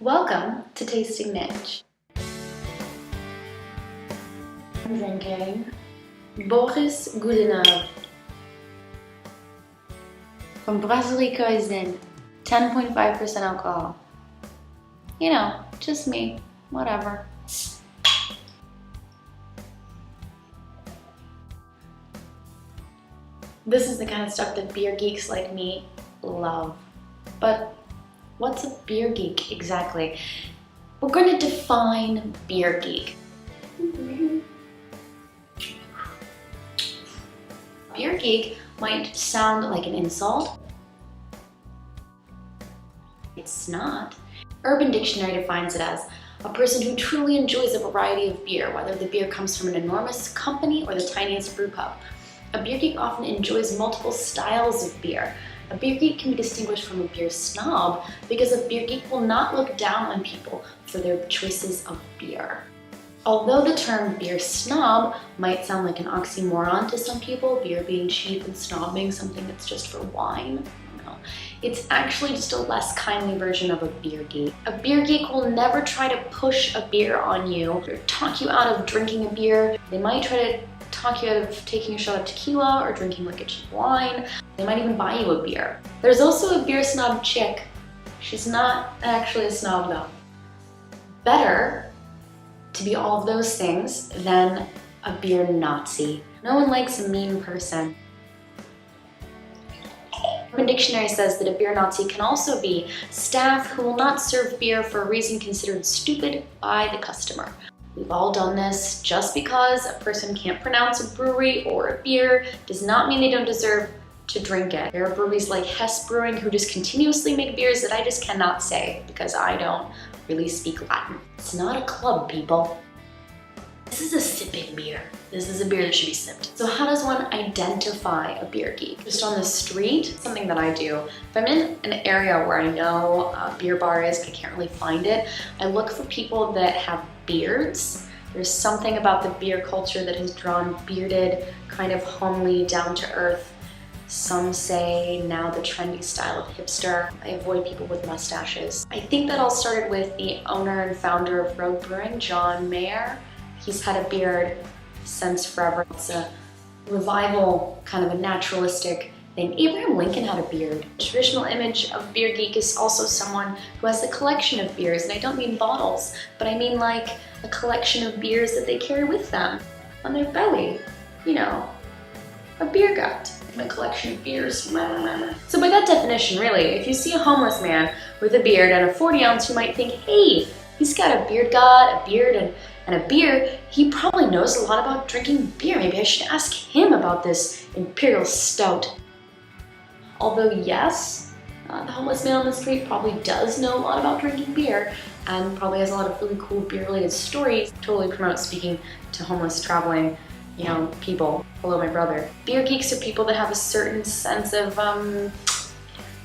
Welcome to Tasting Nitch. I'm drinking Boris Godunov from Brasserie Cuisine, 10.5% alcohol. You know, just me, whatever. This is the kind of stuff that beer geeks like me love. But what's a beer geek exactly? We're going to define beer geek. Beer geek might sound like an insult. It's not. Urban Dictionary defines it as a person who truly enjoys a variety of beer, whether the beer comes from an enormous company or the tiniest brew pub. A beer geek often enjoys multiple styles of beer. A beer geek can be distinguished from a beer snob because a beer geek will not look down on people for their choices of beer. Although the term beer snob might sound like an oxymoron to some people, beer being cheap and snob being something that's just for wine, it's actually just a less kindly version of a beer geek. A beer geek will never try to push a beer on you or talk you out of drinking a beer. They might try to talk you out of taking a shot of tequila or drinking like a cheap wine. They might even buy you a beer. There's also a beer snob chick. She's not actually a snob though. Better to be all of those things than a beer Nazi. No one likes a mean person. Urban Dictionary says that a beer Nazi can also be staff who will not serve beer for a reason considered stupid by the customer. We've all done this. Just because a person can't pronounce a brewery or a beer does not mean they don't deserve to drink it. There are breweries like Hess Brewing who just continuously make beers that I just cannot say because I don't really speak Latin. It's not a club, people. This is a sipping beer. This is a beer that should be sipped. So how does one identify a beer geek? Just on the street, something that I do. If I'm in an area where I know a beer bar is, but I can't really find it, I look for people that have beards. There's something about the beer culture that has drawn bearded, kind of homely, down to earth. Some say now the trendy style of hipster. I avoid people with mustaches. I think that all started with the owner and founder of Rogue Brewing, John Mayer. He's had a beard since forever. It's a revival, kind of a naturalistic thing. Abraham Lincoln had a beard. The traditional image of beer geek is also someone who has a collection of beers, and I don't mean bottles, but I mean like a collection of beers that they carry with them on their belly. You know, a beer gut. A collection of beers. So by that definition, really, if you see a homeless man with a beard and a 40 ounce, you might think, hey, he's got a beard gut, a beard, and a beer. He probably knows a lot about drinking beer. Maybe I should ask him about this Imperial Stout. Although yes, the homeless man on the street probably does know a lot about drinking beer and probably has a lot of really cool beer-related stories. Totally promote speaking to homeless, traveling, people. Hello, my brother. Beer geeks are people that have a certain sense of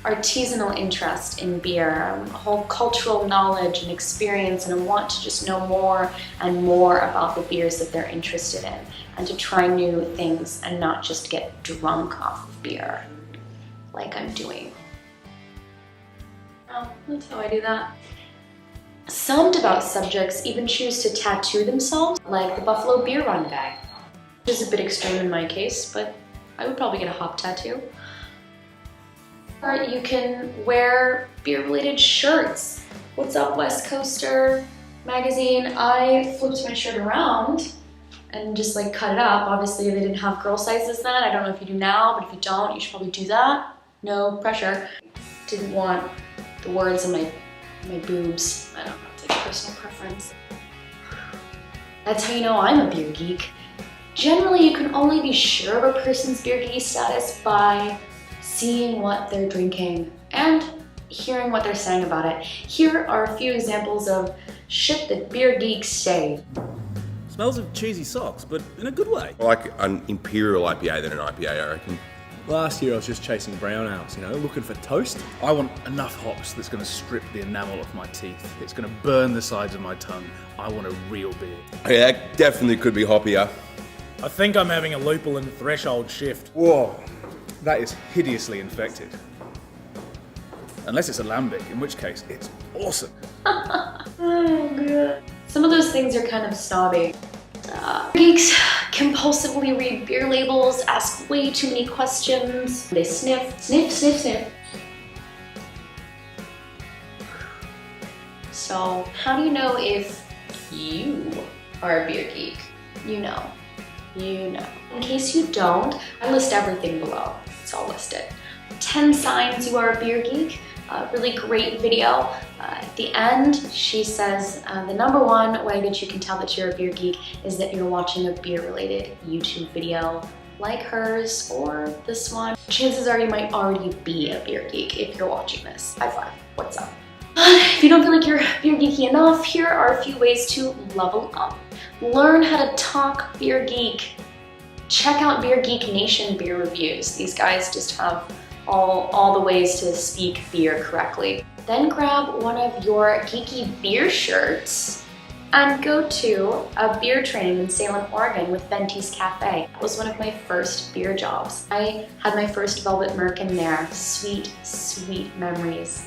artisanal interest in beer, a whole cultural knowledge and experience, and want to just know more and more about the beers that they're interested in, and to try new things and not just get drunk off of beer, like I'm doing. Oh, that's how I do that. Some devout subjects even choose to tattoo themselves, like the Buffalo Beer Run guy. Which is a bit extreme in my case, but I would probably get a hop tattoo. Or you can wear beer-related shirts. What's up, West Coaster magazine? I flipped my shirt around and just like cut it up. Obviously they didn't have girl sizes then. I don't know if you do now, but if you don't, you should probably do that. No pressure. Didn't want the words on my boobs. I don't know, it's like personal preference. That's how you know I'm a beer geek. Generally, you can only be sure of a person's beer geek status by seeing what they're drinking and hearing what they're saying about it. Here are a few examples of shit that beer geeks say. Smells of cheesy socks, but in a good way. I like an Imperial IPA than an IPA, I reckon. Last year I was just chasing brown ales, looking for toast. I want enough hops that's going to strip the enamel off my teeth. It's going to burn the sides of my tongue. I want a real beer. Yeah, that definitely could be hoppier. I think I'm having a lupul and threshold shift. Whoa, that is hideously infected. Unless it's alambic, in which case it's awesome. Oh, God. Some of those things are kind of snobby. Geeks compulsively read beer labels, ask way too many questions. They sniff, sniff, sniff, sniff. So, how do you know if you are a beer geek? You know. You know. In case you don't, I list everything below. It's all listed. 10 signs you are a beer geek. Really great video. At the end, she says the #1 way that you can tell that you're a beer geek is that you're watching a beer-related YouTube video like hers or this one. Chances are you might already be a beer geek if you're watching this. High five. What's up? If you don't feel like you're beer geeky enough, here are a few ways to level up. Learn how to talk beer geek. Check out Beer Geek Nation beer reviews. These guys just have all the ways to speak beer correctly. Then grab one of your geeky beer shirts and go to a beer training in Salem, Oregon with Venti's Café. That was one of my first beer jobs. I had my first Velvet Merkin there. Sweet, sweet memories.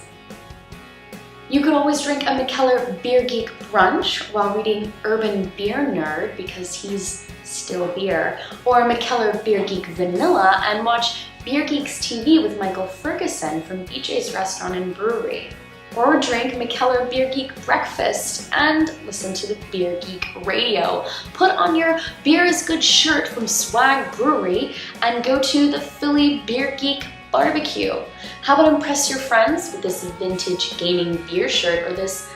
You could always drink a Mikkeller Beer Geek brunch while reading Urban Beer Nerd because he's still beer, or Mikkeller Beer Geek Vanilla and watch Beer Geeks TV with Michael Ferguson from BJ's Restaurant and Brewery. Or drink Mikkeller Beer Geek breakfast and listen to the Beer Geek radio. Put on your Beer is Good shirt from Swag Brewery and go to the Philly Beer Geek barbecue. How about impress your friends with this vintage gaming beer shirt or this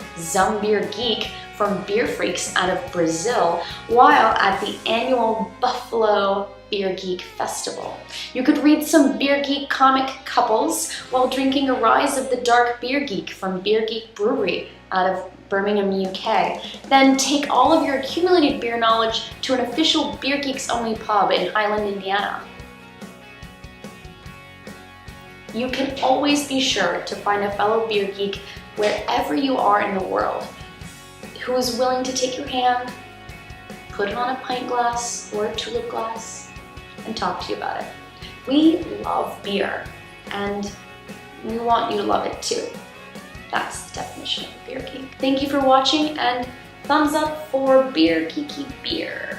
Beer Geek from Beer Freaks out of Brazil while at the annual Buffalo Beer Geek Festival. You could read some Beer Geek comic couples while drinking a Rise of the Dark Beer Geek from Beer Geek Brewery out of Birmingham, UK. Then take all of your accumulated beer knowledge to an official Beer Geeks only pub in Highland, Indiana. You can always be sure to find a fellow beer geek wherever you are in the world who is willing to take your hand, put it on a pint glass or a tulip glass, and talk to you about it. We love beer, and we want you to love it too. That's the definition of a beer geek. Thank you for watching, and thumbs up for Beer Geeky Beer.